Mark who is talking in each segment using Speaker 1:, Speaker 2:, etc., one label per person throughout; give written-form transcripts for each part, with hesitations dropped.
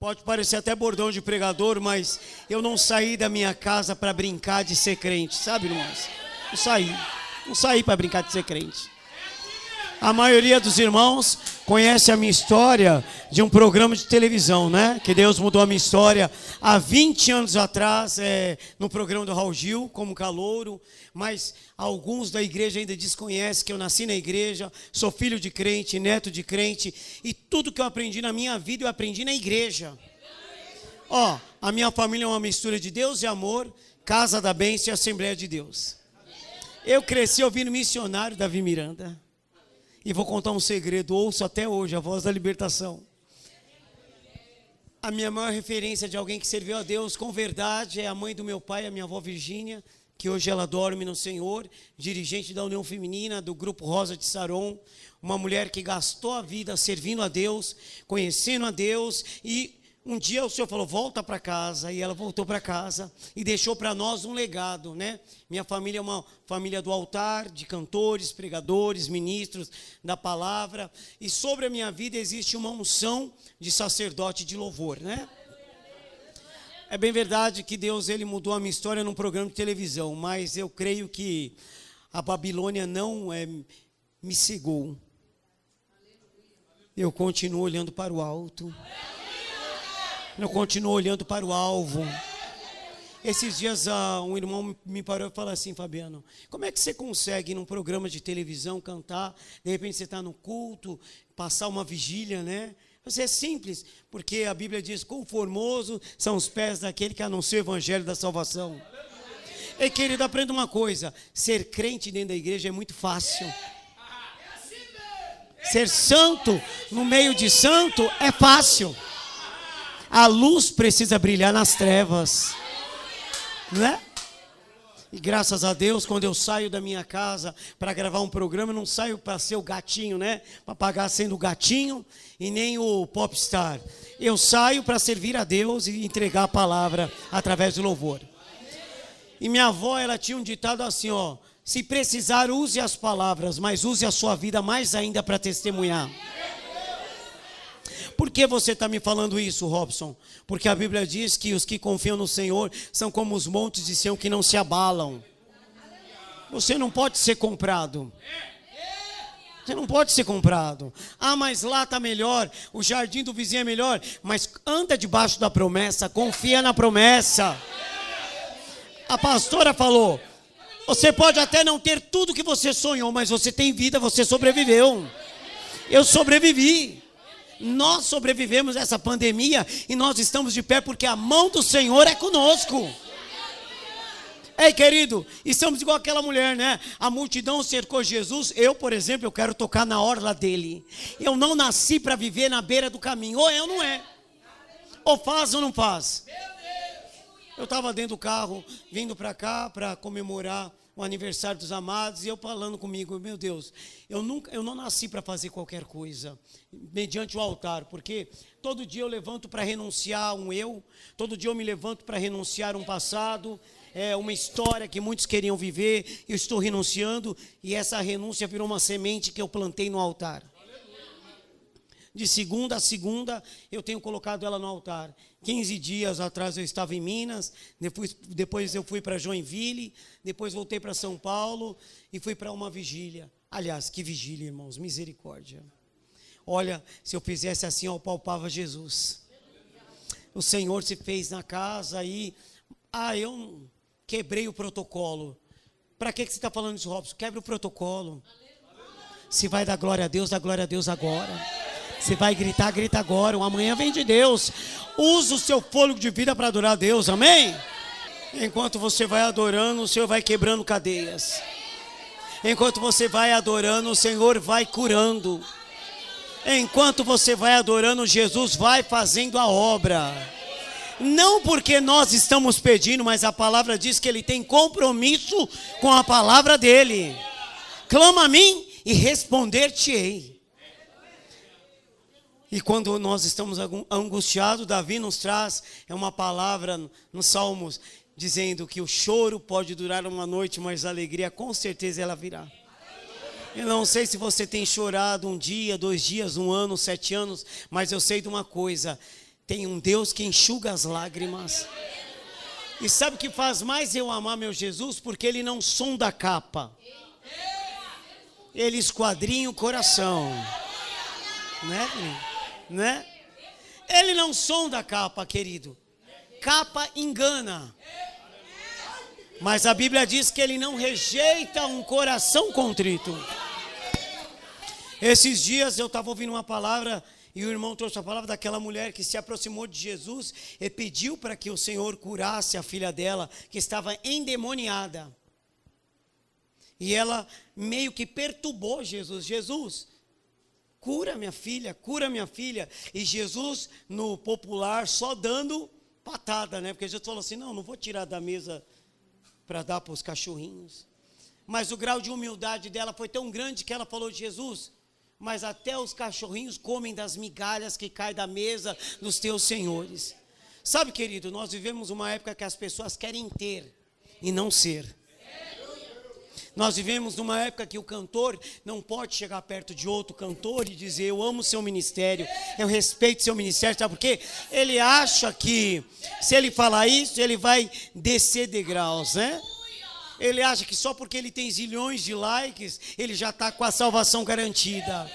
Speaker 1: Pode parecer até bordão de pregador, mas eu não saí da minha casa para brincar de ser crente, sabe, irmãos? Não saí para brincar de ser crente. A maioria dos irmãos conhece a minha história de um programa de televisão, né? Que Deus mudou a minha história há 20 anos atrás, no programa do Raul Gil, como calouro. Mas alguns da igreja ainda desconhecem que eu nasci na igreja, sou filho de crente, neto de crente. E tudo que eu aprendi na minha vida, eu aprendi na igreja. A minha família é uma mistura de Deus e amor, Casa da Bênção e Assembleia de Deus. Eu cresci ouvindo missionário Davi Miranda. E vou contar um segredo, ouço até hoje a voz da libertação. A minha maior referência de alguém que serviu a Deus com verdade é a mãe do meu pai, a minha avó Virgínia, que hoje ela dorme no Senhor, dirigente da União Feminina, do Grupo Rosa de Saron, uma mulher que gastou a vida servindo a Deus, conhecendo a Deus, e um dia o Senhor falou, volta para casa, e ela voltou para casa, e deixou para nós um legado, né? Minha família é uma família do altar, de cantores, pregadores, ministros da palavra, e sobre a minha vida existe uma unção de sacerdote de louvor, né? É bem verdade que Deus, ele mudou a minha história num programa de televisão, mas eu creio que a Babilônia não me cegou. Eu continuo olhando para o alto. Eu continuo olhando para o alvo. Esses dias um irmão me parou e falou assim, Fabiano, como é que você consegue num programa de televisão cantar, de repente você está no culto, passar uma vigília, né? Isso é simples, porque a Bíblia diz, quão formoso são os pés daquele que anuncia o evangelho da salvação. Ei, querido, aprenda uma coisa, ser crente dentro da igreja é muito fácil. Ser santo no meio de santo é fácil. A luz precisa brilhar nas trevas, né? E graças a Deus, quando eu saio da minha casa para gravar um programa, eu não saio para ser o gatinho, né? Para pagar sendo o gatinho e nem o popstar. Eu saio para servir a Deus e entregar a palavra através do louvor. E minha avó, ela tinha um ditado assim, se precisar, use as palavras, mas use a sua vida mais ainda para testemunhar. Por que você está me falando isso, Robson? Porque a Bíblia diz que os que confiam no Senhor são como os montes de Sião que não se abalam. Você não pode ser comprado. Você não pode ser comprado. Mas lá está melhor, o jardim do vizinho é melhor. Mas anda debaixo da promessa, confia na promessa. A pastora falou, você pode até não ter tudo que você sonhou, mas você tem vida, você sobreviveu. Eu sobrevivi. Nós sobrevivemos a essa pandemia e nós estamos de pé porque a mão do Senhor é conosco. Ei, querido, estamos igual aquela mulher, né? A multidão cercou Jesus. Eu, por exemplo, eu quero tocar na orla dele. Eu não nasci para viver na beira do caminho. Ou é ou não é? Ou faz ou não faz? Eu estava dentro do carro, vindo para cá para comemorar o aniversário dos amados, e eu falando comigo, meu Deus, eu não nasci para fazer qualquer coisa, mediante o altar, porque todo dia eu levanto para renunciar um eu, todo dia eu me levanto para renunciar um passado, uma história que muitos queriam viver, eu estou renunciando, e essa renúncia virou uma semente que eu plantei no altar. De segunda a segunda, eu tenho colocado ela no altar. 15 dias atrás eu estava em Minas, depois eu fui para Joinville, depois voltei para São Paulo e fui para uma vigília. Aliás, que vigília, irmãos, misericórdia. Olha, se eu fizesse assim, eu palpava Jesus. O Senhor se fez na casa e... eu quebrei o protocolo. Para que você está falando isso, Robson? Quebre o protocolo. Se vai dar glória a Deus, dá glória a Deus agora. Se vai gritar, grita agora. O amanhã vem de Deus. Usa o seu fôlego de vida para adorar a Deus, amém? Enquanto você vai adorando, o Senhor vai quebrando cadeias. Enquanto você vai adorando, o Senhor vai curando. Enquanto você vai adorando, Jesus vai fazendo a obra. Não porque nós estamos pedindo, mas a palavra diz que Ele tem compromisso com a palavra dEle. Clama a mim e responder-te-ei. E quando nós estamos angustiados, Davi nos traz uma palavra nos Salmos, dizendo que o choro pode durar uma noite, mas a alegria com certeza ela virá. Eu não sei se você tem chorado um dia, 2 dias, 1 ano, 7 anos, mas eu sei de uma coisa: Tem um Deus que enxuga as lágrimas. E sabe o que faz mais eu amar meu Jesus? Porque Ele não sonda a capa. Ele esquadrinha o coração. Né? Ele não sonda a capa, querido. Capa engana. Mas a Bíblia diz que Ele não rejeita um coração contrito. Esses dias eu estava ouvindo uma palavra e o irmão trouxe a palavra daquela mulher que se aproximou de Jesus e pediu para que o Senhor curasse a filha dela, que estava endemoniada. E ela meio que perturbou Jesus. Jesus, cura minha filha, cura minha filha. E Jesus, no popular, só dando patada, né? Porque Jesus falou assim, não vou tirar da mesa para dar para os cachorrinhos. Mas o grau de humildade dela foi tão grande que ela falou, Jesus, mas até os cachorrinhos comem das migalhas que caem da mesa dos teus senhores. Sabe, querido, nós vivemos uma época que as pessoas querem ter e não ser. Nós vivemos numa época que o cantor não pode chegar perto de outro cantor e dizer, eu amo seu ministério, eu respeito seu ministério, sabe por quê? Ele acha que se ele falar isso, ele vai descer degraus, né? Ele acha que só porque ele tem zilhões de likes, ele já está com a salvação garantida.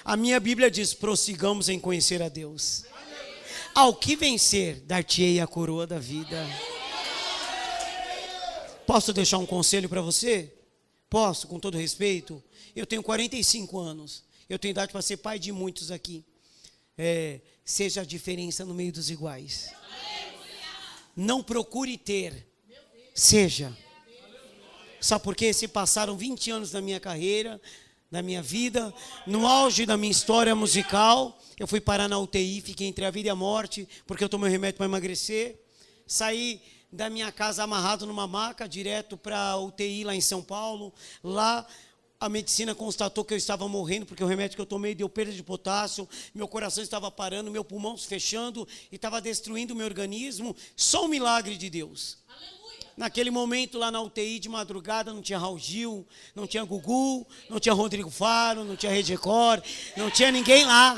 Speaker 1: A minha Bíblia diz, prossigamos em conhecer a Deus. Ao que vencer, dar-te-ei a coroa da vida. Posso deixar um conselho para você? Posso, com todo respeito? Eu tenho 45 anos. Eu tenho idade para ser pai de muitos aqui. Seja a diferença no meio dos iguais. Não procure ter. Seja. Sabe por quê? Se passaram 20 anos da minha carreira, da minha vida, no auge da minha história musical, eu fui parar na UTI, fiquei entre a vida e a morte, porque eu tomei remédio para emagrecer. Saí da minha casa amarrado numa maca, direto para a UTI lá em São Paulo. Lá a medicina constatou que eu estava morrendo, porque o remédio que eu tomei deu perda de potássio, meu coração estava parando, meu pulmão se fechando e estava destruindo o meu organismo. Só um milagre de Deus. Naquele momento lá na UTI de madrugada não tinha Raul Gil, não tinha Gugu, não tinha Rodrigo Faro, não tinha Rede Record, não tinha ninguém lá.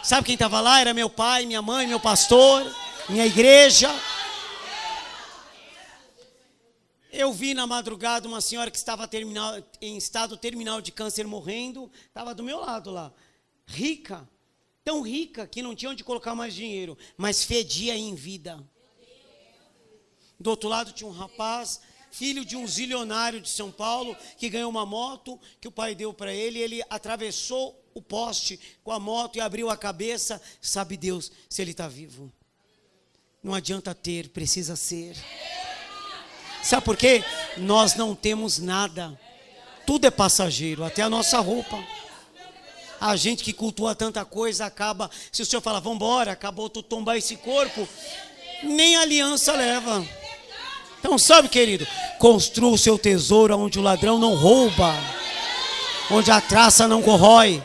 Speaker 1: Sabe quem estava lá? Era meu pai, minha mãe, meu pastor, minha igreja. Eu vi na madrugada uma senhora que estava em estado terminal de câncer morrendo, estava do meu lado lá, rica, tão rica que não tinha onde colocar mais dinheiro, mas fedia em vida. Do outro lado tinha um rapaz, filho de um zilionário de São Paulo, que ganhou uma moto que o pai deu para ele, e ele atravessou o poste com a moto e abriu a cabeça, sabe Deus se ele está vivo. Não adianta ter, precisa ser. Sabe por quê? Nós não temos nada. Tudo é passageiro, até a nossa roupa. A gente que cultua tanta coisa acaba, se o Senhor falar, vamos embora, acabou tu tombar esse corpo, nem aliança leva. Então sabe, querido, construa o seu tesouro onde o ladrão não rouba, onde a traça não corrói.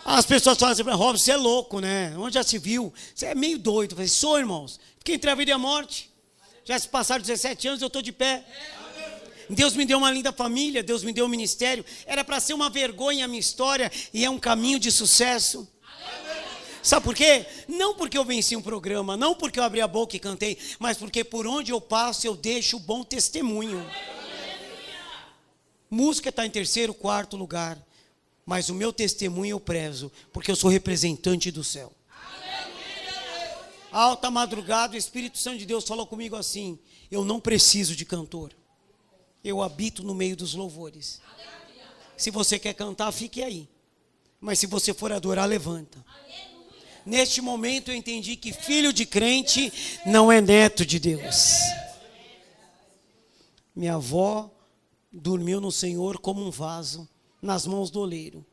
Speaker 1: As pessoas falam assim, Robson, você é louco, né? Onde já se viu? Você é meio doido. Eu falei, sou, irmãos. Fiquei entre a vida e a morte. Já se passaram 17 anos, eu estou de pé. Deus me deu uma linda família, Deus me deu um ministério. Era para ser uma vergonha a minha história e é um caminho de sucesso. Sabe por quê? Não porque eu venci um programa, não porque eu abri a boca e cantei, mas porque por onde eu passo eu deixo bom testemunho. Música está em 3º, 4º lugar, mas o meu testemunho eu prezo, porque eu sou representante do céu. Alta madrugada, o Espírito Santo de Deus falou comigo assim, eu não preciso de cantor, eu habito no meio dos louvores. Se você quer cantar, fique aí, mas se você for adorar, levanta. Neste momento eu entendi que filho de crente não é neto de Deus. Minha avó dormiu no Senhor como um vaso nas mãos do oleiro.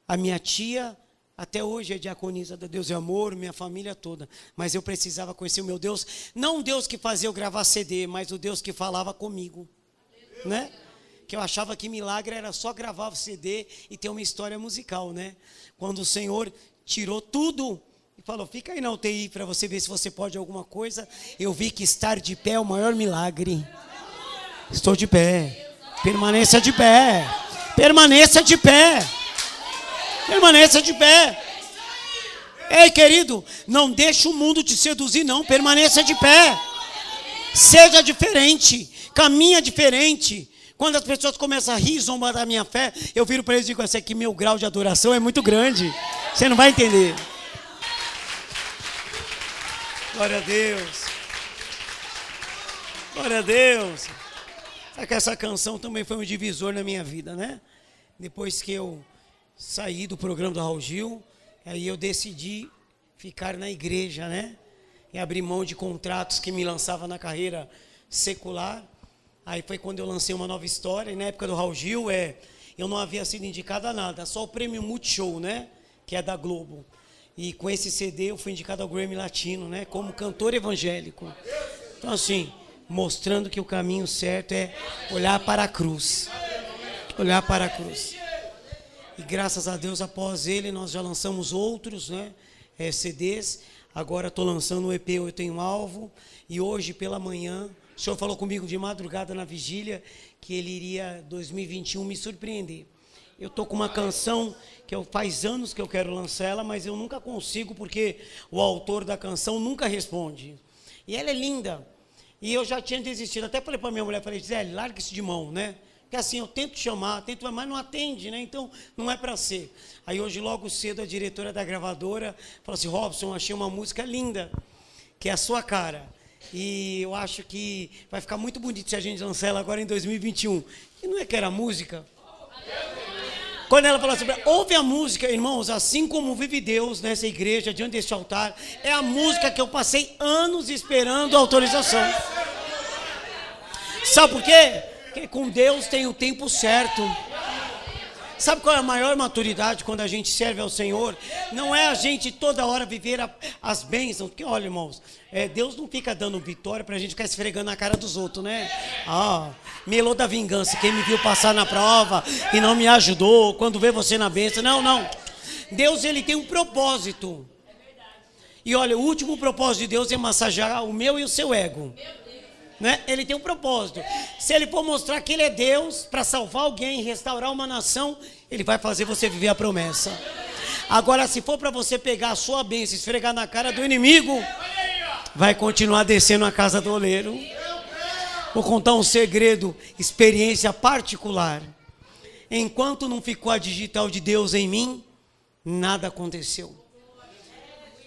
Speaker 1: A minha tia até hoje é diaconisa da Deus e Amor, minha família toda. Mas eu precisava conhecer o meu Deus, não o Deus que fazia eu gravar CD, mas o Deus que falava comigo, né? Que eu achava que milagre era só gravar o CD e ter uma história musical, né? Quando o Senhor tirou tudo e falou, fica aí na UTI para você ver se você pode alguma coisa. Eu vi que estar de pé é o maior milagre. Estou de pé. Permaneça de pé. Permaneça de pé. Permaneça de pé. Ei, querido, não deixe o mundo te seduzir, não. Permaneça de pé. Seja diferente. Caminha diferente. Quando as pessoas começam a rir e zombar da minha fé, eu viro para eles e digo assim, que meu grau de adoração é muito grande. Você não vai entender. Glória a Deus. Glória a Deus. Sabe que essa canção também foi um divisor na minha vida, né? Depois que eu saí do programa do Raul Gil, aí eu decidi ficar na igreja, né? E abrir mão de contratos que me lançavam na carreira secular. Aí foi quando eu lancei uma nova história. E na época do Raul Gil, eu não havia sido indicado a nada, só o prêmio Multishow, né? Que é da Globo. E com esse CD eu fui indicado ao Grammy Latino, né? Como cantor evangélico. Então assim, mostrando que o caminho certo é olhar para a cruz. Olhar para a cruz. E graças a Deus, após ele, nós já lançamos outros, né? CDs. Agora estou lançando o EP Eu Tenho Alvo. E hoje pela manhã, o Senhor falou comigo de madrugada na vigília que ele iria, 2021, me surpreender. Eu estou com uma canção que faz anos que eu quero lançar ela, mas eu nunca consigo porque o autor da canção nunca responde. E ela é linda. E eu já tinha desistido. Até falei para minha mulher, falei, Gisele, larga isso de mão, né? Porque assim, eu tento chamar, mas não atende, né? Então, não é para ser. Aí hoje, logo cedo, a diretora da gravadora falou assim, Robson, achei uma música linda, que é a sua cara. E eu acho que vai ficar muito bonito se a gente lançar ela agora em 2021. E não é que era música? Quando ela falou assim, ouve a música, irmãos, assim como vive Deus nessa igreja, diante deste altar, é a música que eu passei anos esperando a autorização. Sabe por quê? Porque com Deus tem o tempo certo. Sabe qual é a maior maturidade quando a gente serve ao Senhor? Não é a gente toda hora viver as bênçãos. Porque olha, irmãos, Deus não fica dando vitória para a gente ficar esfregando na cara dos outros, né? Melô da vingança, quem me viu passar na prova e não me ajudou, quando vê você na bênção. Não. Deus, ele tem um propósito. E olha, o último propósito de Deus é massagear o meu e o seu ego. Né? Ele tem um propósito. Se ele for mostrar que ele é Deus para salvar alguém, restaurar uma nação, ele vai fazer você viver a promessa. Agora, se for para você pegar a sua bênção e esfregar na cara do inimigo, vai continuar descendo a casa do oleiro. Vou contar um segredo, experiência particular. Enquanto não ficou a digital de Deus em mim, nada aconteceu.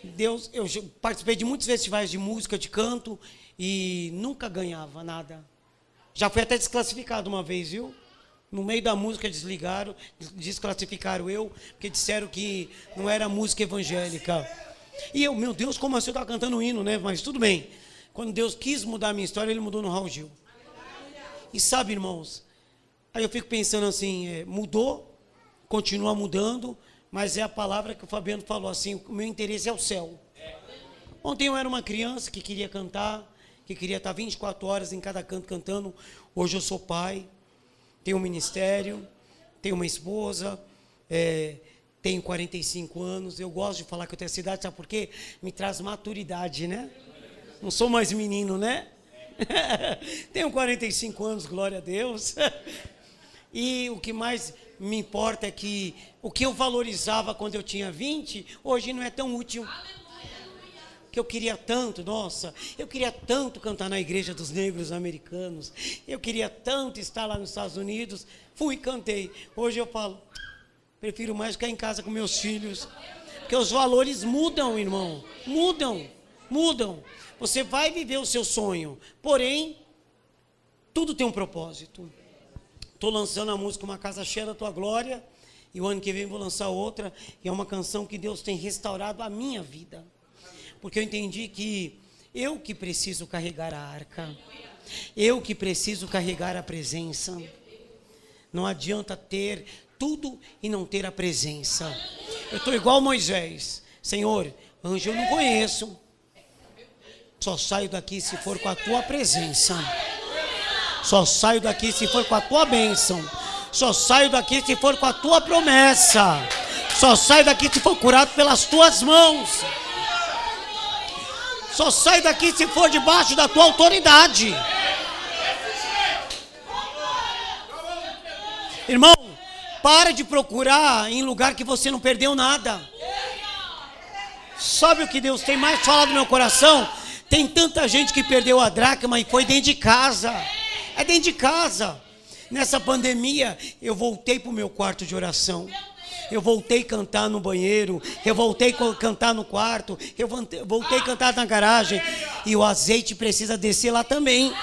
Speaker 1: Deus, eu participei de muitos festivais de música, de canto, e nunca ganhava nada. Já fui até desclassificado uma vez, viu? No meio da música desclassificaram eu, porque disseram que não era música evangélica. E eu, meu Deus, como assim eu estava cantando um hino, né? Mas tudo bem. Quando Deus quis mudar a minha história, ele mudou no Raul Gil. E sabe, irmãos, aí eu fico pensando assim, mudou, continua mudando, mas é a palavra que o Fabiano falou assim, o meu interesse é o céu. Ontem eu era uma criança que queria cantar, que queria estar 24 horas em cada canto cantando. Hoje eu sou pai, tenho um ministério, tenho uma esposa, tenho 45 anos. Eu gosto de falar que eu tenho essa idade, sabe por quê? Me traz maturidade, né? Não sou mais menino, né? Tenho 45 anos, glória a Deus. E o que mais me importa é que o que eu valorizava quando eu tinha 20, hoje não é tão útil. Que eu queria tanto, eu queria tanto cantar na igreja dos negros americanos, eu queria tanto estar lá nos Estados Unidos, fui e cantei. Hoje eu falo, prefiro mais ficar em casa com meus filhos, porque os valores mudam, irmão, mudam. Você vai viver o seu sonho, porém, tudo tem um propósito. Estou lançando a música Uma Casa Cheia da Tua Glória, e o ano que vem vou lançar outra, e é uma canção que Deus tem restaurado a minha vida. Porque eu entendi que eu que preciso carregar a arca, eu que preciso carregar a presença. Não adianta ter tudo e não ter a presença. Eu estou igual Moisés. Senhor, anjo eu não conheço. Só saio daqui se for com a tua presença. Só saio daqui se for com a tua bênção. Só saio daqui se for com a tua promessa. Só saio daqui se for curado pelas tuas mãos. Só sai daqui se for debaixo da tua autoridade. Irmão, para de procurar em lugar que você não perdeu nada. Sabe o que Deus tem mais falado no meu coração? Tem tanta gente que perdeu a dracma e foi dentro de casa. É dentro de casa. Nessa pandemia, eu voltei para o meu quarto de oração. Eu voltei a cantar no banheiro. Eu voltei a cantar no quarto. Eu voltei a cantar na garagem. E o azeite precisa descer lá também.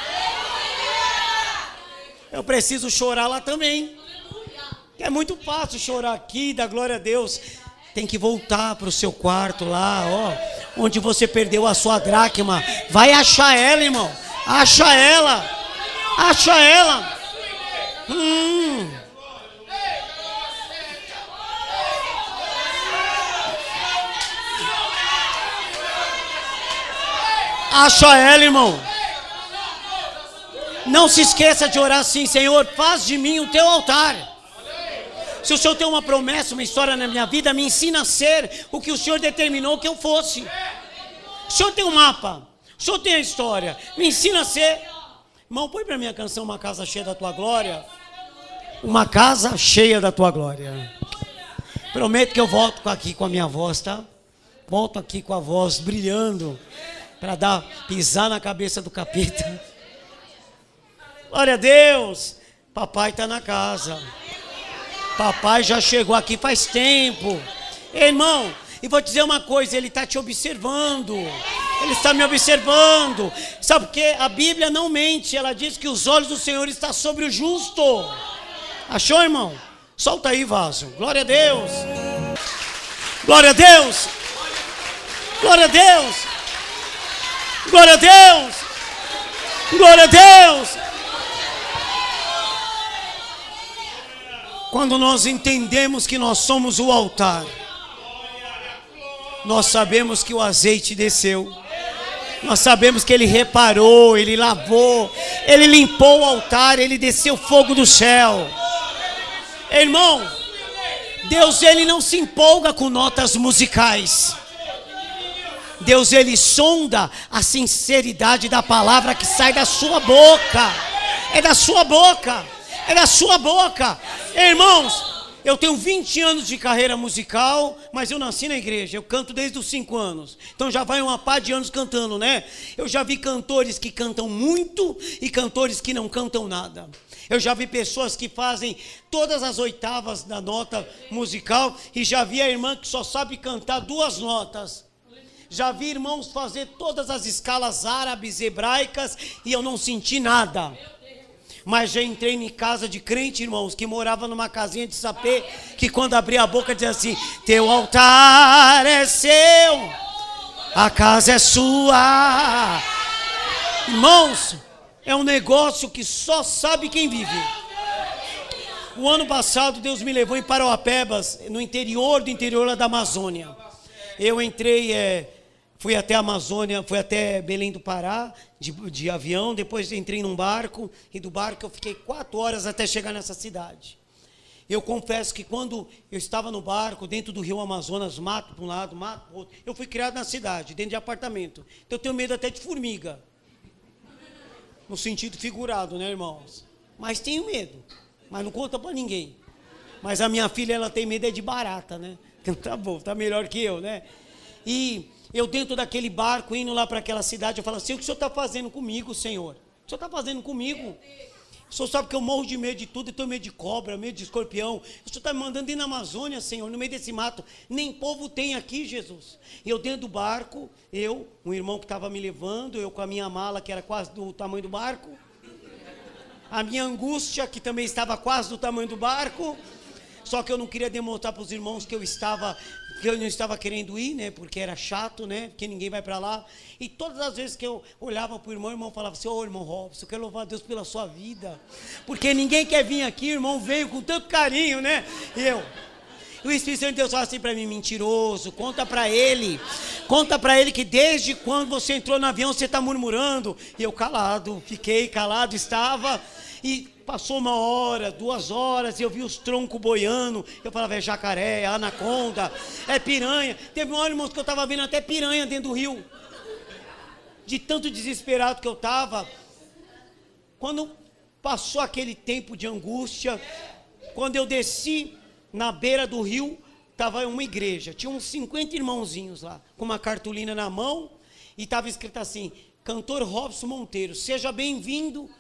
Speaker 1: Eu preciso chorar lá também. É muito fácil chorar aqui, dar glória a Deus. Tem que voltar para o seu quarto lá, ó, onde você perdeu a sua dracma. Vai achar ela, irmão. Acha ela. Acha ela. Acha ela, irmão. Não se esqueça de orar assim: Senhor, faz de mim o teu altar. Se o Senhor tem uma promessa, uma história na minha vida, me ensina a ser o que o Senhor determinou que eu fosse. O Senhor tem um mapa, o Senhor tem a história, me ensina a ser. Irmão, põe para mim a canção Uma Casa Cheia da Tua Glória. Uma casa cheia da Tua Glória. Prometo que eu volto aqui com a minha voz, tá? Volto aqui com a voz brilhando, para pisar na cabeça do capeta. Glória a Deus. Papai está na casa. Papai já chegou aqui faz tempo. Irmão, e vou te dizer uma coisa, Ele está te observando. Ele está me observando. Sabe por quê? A Bíblia não mente. Ela diz que os olhos do Senhor estão sobre o justo. Achou, irmão? Solta aí, vaso. Glória a Deus. Glória a Deus. Glória a Deus. Glória a Deus. Glória a Deus. Quando nós entendemos que nós somos o altar, nós sabemos que o azeite desceu. Nós sabemos que Ele reparou, Ele lavou, Ele limpou o altar, Ele desceu fogo do céu. Irmão, Deus, Ele não se empolga com notas musicais. Deus, Ele sonda a sinceridade da palavra que sai da sua boca. É da sua boca. É da sua boca. Irmãos, eu tenho 20 anos de carreira musical, mas eu nasci na igreja, eu canto desde os 5 anos. Então já vai uma pá de anos cantando, né? Eu já vi cantores que cantam muito e cantores que não cantam nada. Eu já vi pessoas que fazem todas as oitavas da nota musical e já vi a irmã que só sabe cantar 2 notas. Já vi irmãos fazer todas as escalas árabes, hebraicas e eu não senti nada. Mas já entrei em casa de crente, irmãos, que morava numa casinha de sapê, que quando abria a boca dizia assim: teu altar é seu, a casa é sua. Irmãos, é um negócio que só sabe quem vive. O ano passado Deus me levou em Parauapebas, no interior do interior lá da Amazônia. Eu entrei, fui até a Amazônia, fui até Belém do Pará, de avião, depois entrei num barco, e do barco eu fiquei 4 horas até chegar nessa cidade. Eu confesso que quando eu estava no barco, dentro do rio Amazonas, mato para um lado, mato para o outro, eu fui criado na cidade, dentro de apartamento. Então eu tenho medo até de formiga. No sentido figurado, né, irmãos? Mas tenho medo, mas não conta para ninguém. Mas a minha filha, ela tem medo de barata, né? Então tá bom, tá melhor que eu, né? E eu dentro daquele barco, indo lá para aquela cidade, eu falo assim: o que o Senhor está fazendo comigo, Senhor? O que o Senhor está fazendo comigo? O Senhor sabe que eu morro de medo de tudo, eu tenho medo de cobra, medo de escorpião. O Senhor está me mandando ir na Amazônia, Senhor, no meio desse mato. Nem povo tem aqui, Jesus. E eu dentro do barco, um irmão que estava me levando, eu com a minha mala, que era quase do tamanho do barco. A minha angústia, que também estava quase do tamanho do barco. Só que eu não queria demonstrar para os irmãos que eu não estava querendo ir, né? Porque era chato, né? Porque ninguém vai para lá. E todas as vezes que eu olhava para o irmão falava assim: ô irmão Robson, eu quero louvar a Deus pela sua vida. Porque ninguém quer vir aqui, o irmão veio com tanto carinho, né? E o Espírito Santo de Deus fala assim para mim: mentiroso, conta para ele que desde quando você entrou no avião você está murmurando. E eu calado, fiquei calado, estava. E passou 1 hora, 2 horas, e eu vi os troncos boiando. Eu falava: é jacaré, é anaconda, é piranha. Teve uma hora, irmãos, que eu estava vendo até piranha dentro do rio. De tanto desesperado que eu estava. Quando passou aquele tempo de angústia, quando eu desci na beira do rio, Estava uma igreja, tinha uns 50 irmãozinhos lá, com uma cartolina na mão, e estava escrito assim: Cantor Robson Monteiro, seja bem-vindo,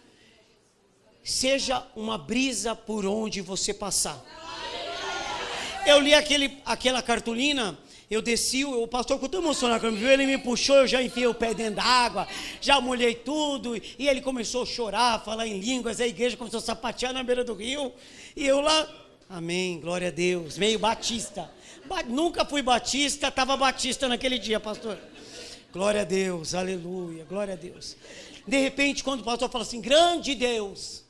Speaker 1: seja uma brisa por onde você passar. Eu li aquela cartolina, eu desci, o pastor ficou tão emocionado quando me viu, ele me puxou, eu já enfiei o pé dentro da água, já molhei tudo, e ele começou a chorar, falar em línguas, a igreja começou a sapatear na beira do rio, e eu lá, amém, glória a Deus, meio batista, nunca fui batista, estava batista naquele dia, pastor, glória a Deus, aleluia, glória a Deus. De repente, quando o pastor fala assim, grande Deus,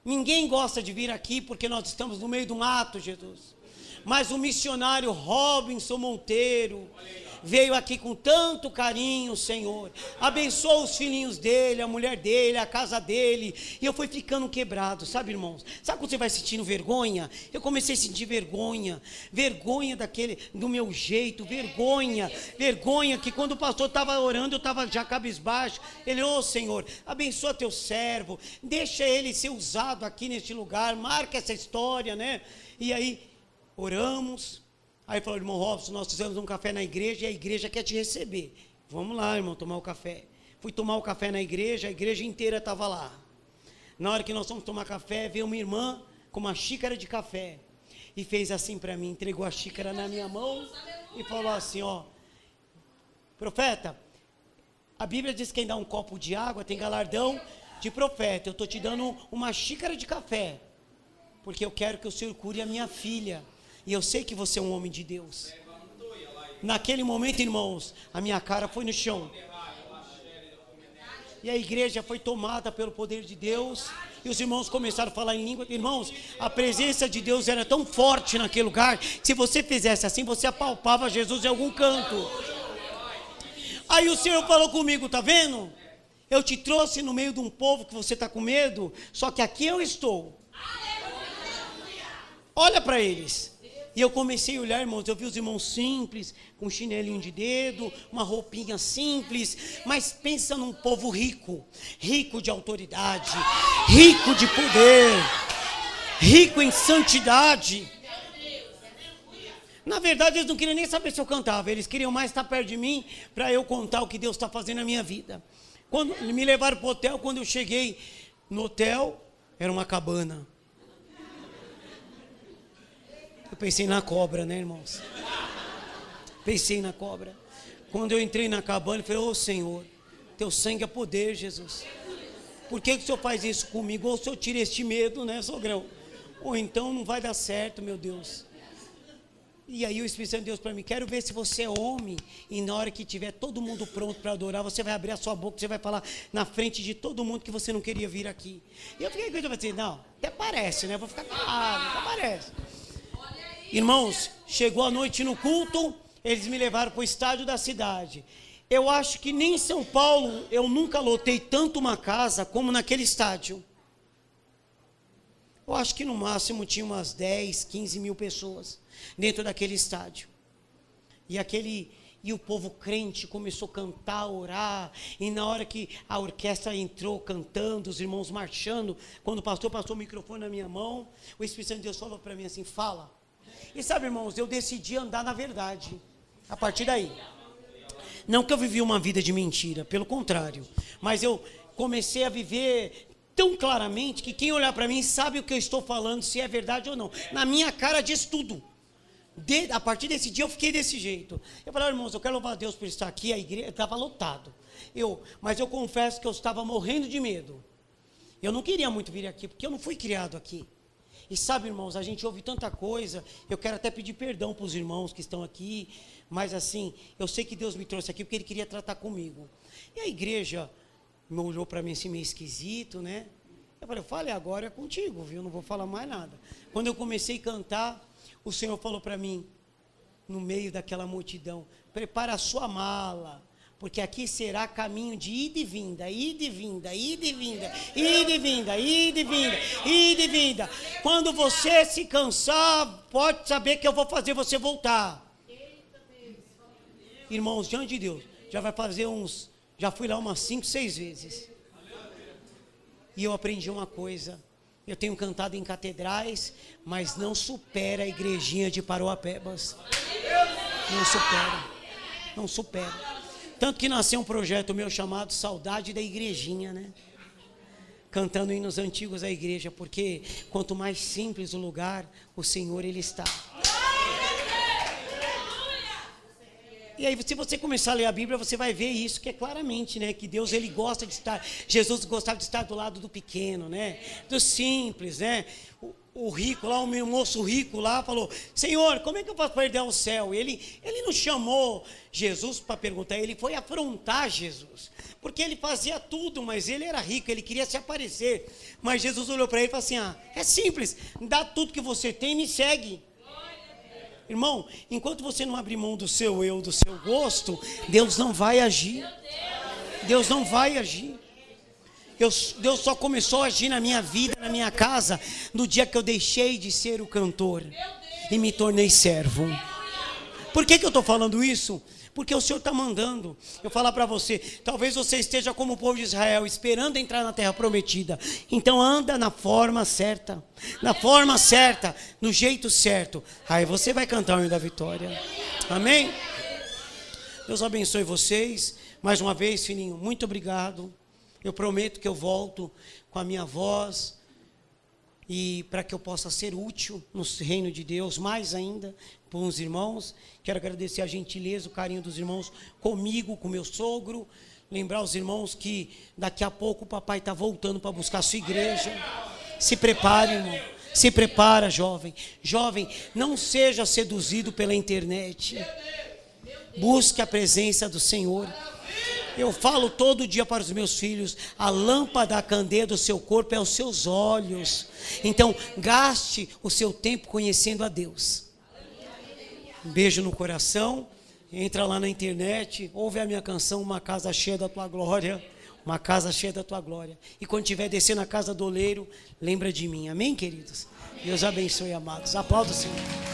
Speaker 1: ninguém gosta de vir aqui, porque nós estamos no meio do mato, Jesus. Mas o missionário Robson Monteiro veio aqui com tanto carinho, Senhor. Abençoa os filhinhos dele, a mulher dele, a casa dele. E eu fui ficando quebrado, sabe, irmãos? Sabe quando você vai sentindo vergonha? Eu comecei a sentir vergonha. Vergonha do meu jeito, vergonha que quando o pastor estava orando, eu estava já cabisbaixo. Ele, Senhor, abençoa teu servo, deixa ele ser usado aqui neste lugar, marca essa história, né? E aí oramos, aí falou, irmão Robson, nós fizemos um café na igreja e a igreja quer te receber. Vamos lá, irmão, tomar o café. Fui tomar o café na igreja, a igreja inteira estava lá. Na hora que nós fomos tomar café, veio uma irmã com uma xícara de café e fez assim para mim, entregou a xícara na minha mão e falou assim, profeta, a Bíblia diz que quem dá um copo de água tem galardão de profeta. Eu estou te dando uma xícara de café, porque eu quero que o Senhor cure a minha filha. E eu sei que você é um homem de Deus. Naquele momento, irmãos, a minha cara foi no chão. E a igreja foi tomada pelo poder de Deus. E os irmãos começaram a falar em língua. Irmãos, a presença de Deus era tão forte naquele lugar, que se você fizesse assim, você apalpava Jesus em algum canto. Aí o Senhor falou comigo, tá vendo? Eu te trouxe no meio de um povo que você está com medo, só que aqui eu estou. Olha para eles. E eu comecei a olhar, irmãos, eu vi os irmãos simples, com um chinelinho de dedo, uma roupinha simples, mas pensa num povo rico, rico de autoridade, rico de poder, rico em santidade. Na verdade, eles não queriam nem saber se eu cantava, eles queriam mais estar perto de mim, para eu contar o que Deus está fazendo na minha vida. Quando me levaram para o hotel, quando eu cheguei no hotel, era uma cabana. Eu pensei na cobra, né, irmãos? Pensei na cobra. Quando eu entrei na cabana, eu falei, Senhor, teu sangue é poder, Jesus. Por que o Senhor faz isso comigo? Ou o Senhor tira este medo, né, sogrão? Ou então não vai dar certo, meu Deus. E aí o Espírito Santo de Deus para mim, quero ver se você é homem, e na hora que tiver todo mundo pronto para adorar, você vai abrir a sua boca, você vai falar na frente de todo mundo que você não queria vir aqui. E eu fiquei pensando assim, não, até parece, né? Vou ficar calado, até parece. Irmãos, chegou a noite no culto, eles me levaram para o estádio da cidade. Eu acho que nem em São Paulo eu nunca lotei tanto uma casa como naquele estádio. Eu acho que no máximo tinha umas 10, 15 mil pessoas dentro daquele estádio. E o povo crente começou a cantar, orar, e na hora que a orquestra entrou cantando, os irmãos marchando, quando o pastor passou o microfone na minha mão, o Espírito Santo de Deus falou para mim assim, fala. E sabe, irmãos, eu decidi andar na verdade, a partir daí. Não que eu vivi uma vida de mentira, pelo contrário, mas eu comecei a viver tão claramente que quem olhar para mim sabe o que eu estou falando, se é verdade ou não. Na minha cara diz tudo. A partir desse dia eu fiquei desse jeito. Eu falei, irmãos, eu quero louvar a Deus por estar aqui, a igreja estava lotado. Mas eu confesso que eu estava morrendo de medo. Eu não queria muito vir aqui, porque eu não fui criado aqui. E sabe, irmãos, a gente ouve tanta coisa, eu quero até pedir perdão para os irmãos que estão aqui, mas assim, eu sei que Deus me trouxe aqui porque Ele queria tratar comigo. E a igreja me olhou para mim assim meio esquisito, né? Eu falei, fale agora é contigo, viu? Não vou falar mais nada. Quando eu comecei a cantar, o Senhor falou para mim, no meio daquela multidão, prepara a sua mala, porque aqui será caminho de ida e vinda, ida e vinda, ida e vinda, ida e vinda, ida e vinda, ida e vinda. Quando você se cansar, pode saber que eu vou fazer você voltar. Irmãos, diante de Deus, já fui lá umas 5, 6 vezes. E eu aprendi uma coisa, Eu tenho cantado em catedrais, mas não supera a igrejinha de Paroapebas. Não supera. Não supera. Tanto que nasceu um projeto meu chamado Saudade da Igrejinha, né? Cantando hinos antigos da igreja, porque quanto mais simples o lugar, o Senhor Ele está. E aí, se você começar a ler a Bíblia, você vai ver isso, que é claramente, né? Que Deus, Ele gosta de estar, Jesus gostava de estar do lado do pequeno, né? Do simples, né? O rico lá, o meu moço rico lá, falou: Senhor, como é que eu posso perder o céu? Ele não chamou Jesus para perguntar, ele foi afrontar Jesus. Porque ele fazia tudo, mas ele era rico, ele queria se aparecer. Mas Jesus olhou para ele e falou assim: é simples, dá tudo que você tem e me segue. Irmão, enquanto você não abrir mão do seu eu, do seu gosto, Deus não vai agir. Deus não vai agir. Deus só começou a agir na minha vida, na minha casa, no dia que eu deixei de ser o cantor e me tornei servo. Por que eu estou falando isso? Porque o Senhor está mandando eu falar para você. Talvez você esteja como o povo de Israel, esperando entrar na terra prometida. Então anda na forma certa. Na forma certa, no jeito certo. Aí você vai cantar o hino da vitória. Amém? Deus abençoe vocês. Mais uma vez, filhinho, muito obrigado. Eu prometo que eu volto com a minha voz. E para que eu possa ser útil no reino de Deus, mais ainda, para os irmãos. Quero agradecer a gentileza, o carinho dos irmãos comigo, com meu sogro. Lembrar os irmãos que daqui a pouco o papai está voltando para buscar a sua igreja. Se prepare, irmão. Se prepara, jovem. Jovem, não seja seduzido pela internet. Busque a presença do Senhor. Eu falo todo dia para os meus filhos: a lâmpada, a candeia do seu corpo é os seus olhos. Então, gaste o seu tempo conhecendo a Deus. Um beijo no coração. Entra lá na internet, ouve a minha canção, Uma Casa Cheia da Tua Glória. Uma casa cheia da Tua glória. E quando estiver descendo a casa do oleiro, lembra de mim. Amém, queridos? Deus abençoe, amados. Aplauda o Senhor.